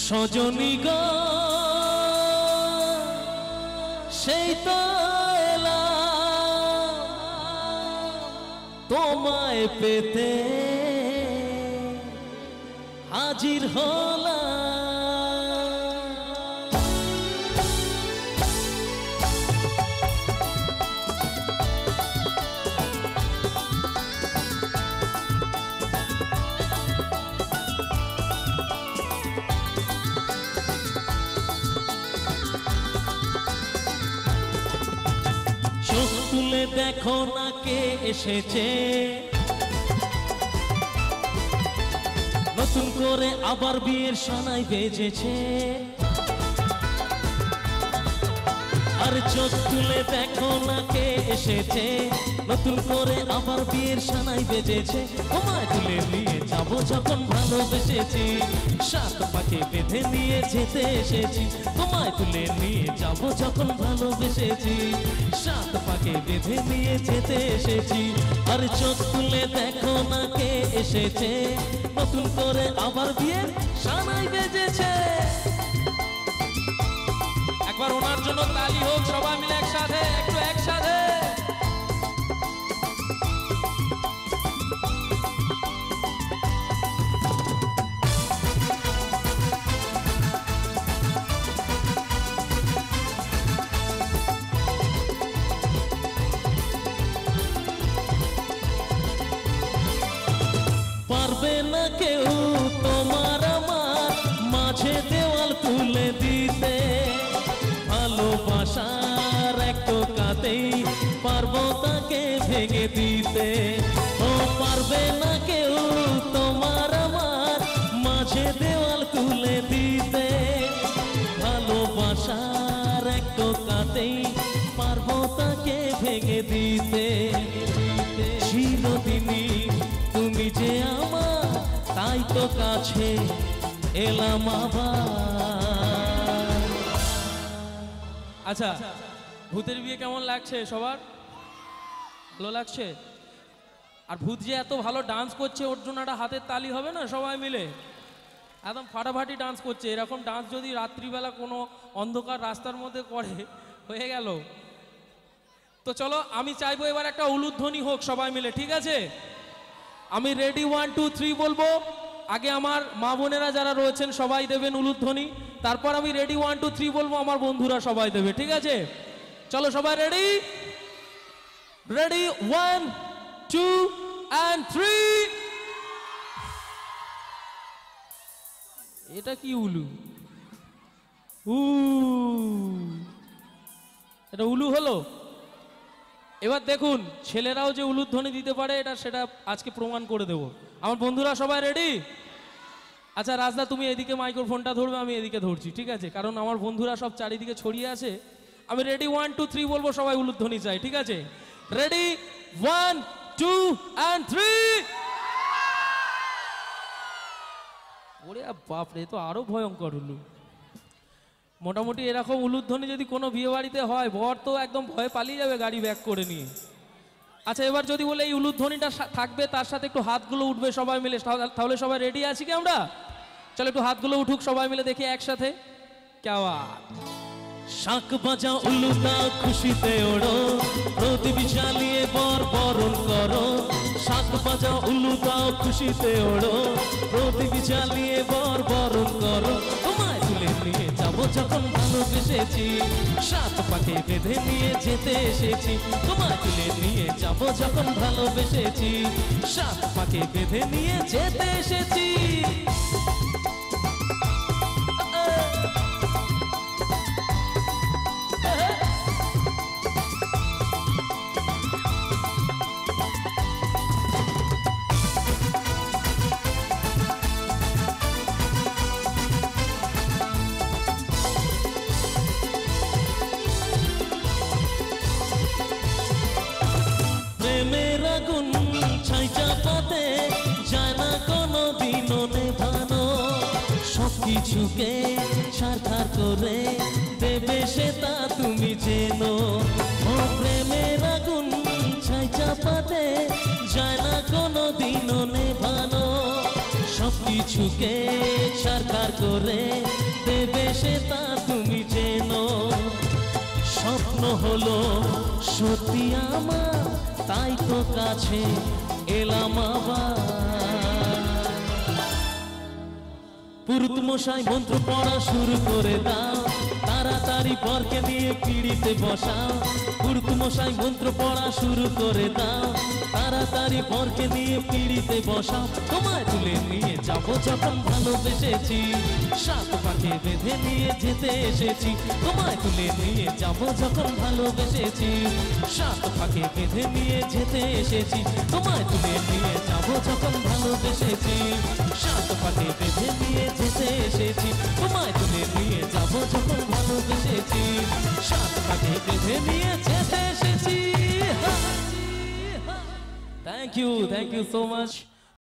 সজনী গো সেই তো এলাম তোমায় পেতে হাজির হলাম। চোখ তুলে দেখো না কে এসেছে, নতুন করে আবার বিয়ের সানাই বেজেছে। আর চোখ তুলে দেখো না কে এসেছে, নতুন করে আবার বিয়ের সানাই বেজেছে। তোমায় তুলে নিয়ে যাবো যখন ভালোবেসেছি, সাত পাকে বেঁধে নিয়ে যেতে এসেছি। তোমায় তুলে নিয়ে যাবো যখন ভালোবেসেছি, সাত পাকে বেঁধে নিয়ে যেতে এসেছি। আর চোখ তুলে দেখো না কে এসেছে, নতুন করে আবার বিয়ের সানাই বেজেছে। একবার ওনার জন্য তালি হোক সবাই মিলে একসাথে, একটু একসাথে। পারবে না কেউ তোমার আমার মাঝে দেওয়াল তুলে দিতে, ভালোবাসার এক টোকাতেই পারবো তাকে ভেঙে দিতে। ও পারবে না কেউ তোমার আমার মাঝে দেওয়াল তুলে দিতে, ভালোবাসার এক টোকাতেই পারবো তাকে ভেঙে দিতে। চিরদিনই তুমি যে আমার, তাই তো কাছে এলাম আবার। আচ্ছা, ভূতের বিয়ে কেমন লাগছে সবার? ভালো লাগছে? আর ভূত যে এত ভালো ডান্স করছে, ওর জন্য একটা হাতের তালি হবে না সবাই মিলে? একদম ফাটাফাটি ডান্স করছে। এরকম ডান্স যদি রাত্রিবেলা কোনো অন্ধকার রাস্তার মধ্যে করে, হয়ে গেল। তো চলো, আমি চাইবো এবার একটা উলুধ্বনি হোক সবাই মিলে, ঠিক আছে? আমি রেডি 1 2 3 বলবো, আগে আমার মা বোনেরা যারা রয়েছেন সবাই দেবেন উলুধ্বনি, তারপর আমি রেডি 1 2 3 বলবো, আমার বন্ধুরা সবাই দেবে, ঠিক আছে? চলো সবাই রেডি, রেডি 1 2 and 3। এটা কি উলু? এটা উলু হলো? এবার দেখুন ছেলেরাও যে উলুধ্বনি দিতে পারে, এটা সেটা আজকে প্রমাণ করে দেব। আমার বন্ধুরা সবাই রেডি? আচ্ছা রাজদা, তুমি এদিকে মাইক্রোফোনটা ধরবে, আমি এদিকে ধরছি, ঠিক আছে? কারণ আমার বন্ধুরা সব চারিদিকে ছড়িয়ে আছে। আমি রেডি 1 2 3 বলবো, সবাই উলুধ্বনি চাই, ঠিক আছে? Ready 1 2 and 3। ওরে বাপরে, তো আরো ভয়ঙ্কর উলু। মোটামুটি এরকম উলুধ্বনি যদি কোনো বিয়ে বাড়িতে হয়, বর তো একদম ভয়ে পালিয়ে যাবে গাড়ি ব্যাক করে নিয়ে। আচ্ছা, এবার যদি বলে এই উলুধ্বনিটা থাকবে, তার সাথে একটু হাতগুলো উঠবে সবাই মিলে, তাহলে সবাই রেডি আছি কি আমরা? চলো একটু হাতগুলো উঠুক সবাই মিলে, দেখি একসাথে। কেওয়াত শাঁখ বাজা উলু দাও, খুশিতে ওড়ো, প্রদীপ জ্বালিয়ে বর বরণ করো। শাঁখ বাজা উলু দাও, খুশিতে ওড়ো, প্রদীপ জ্বালিয়ে বর বরণ করো। তোমায় তুলে নিয়ে যাবো যখন ভালোবেসেছি, সাত পাকে বেঁধে নিয়ে যেতে এসেছি। তোমায় তুলে নিয়ে যাবো যখন ভালোবেসেছি, সাত পাকে বেঁধে নিয়ে যেতে এসেছি। প্রেমের আগুন ছাই চাপাতে যায় না কোনো দিনও নেভানো, সবকিছুকে ছারখার করে দেবে সেটা তুমি জেনো। ও প্রেমের আগুন ছাই চাপাতে যায় না কোনো দিনও নেভানো, সবকিছু কিছুকে সরকার করে দেবে সে তা তুমি চেনো। স্বপ্ন হলো সত্যি আমার, তাই তো কাছে এলাম আবার। পুরুত মশাই মন্ত্র পড়া শুরু করে দাও, তাড়াতাড়ি বরকে নিয়ে পিড়িতে বসাও। পুরুত মশাই মন্ত্র পড়া শুরু করে দাও, তাড়াতাড়ি বরকে নিয়ে পিড়িতে বসাও। তোমায় তুলে নিয়ে যাবো যখন ভালোবেসেছি, সাত পাকে বেঁধে নিয়ে যেতে এসেছি। তোমায় তুলে নিয়ে যাবো যখন ভালোবেসেছি, সাত পাকে বেঁধে নিয়ে যেতে এসেছি। তোমায় তুলে নিয়ে যাবো যখন ভালোবেসেছি, সাত পাকে বেঁধে নিয়ে যেতে এসেছি। তোমায় তুলে নিয়ে যাবো যখন ভালোবেসেছি, সাত পাকে বেঁধে নিয়ে যেতে এসেছি। Thank you so much.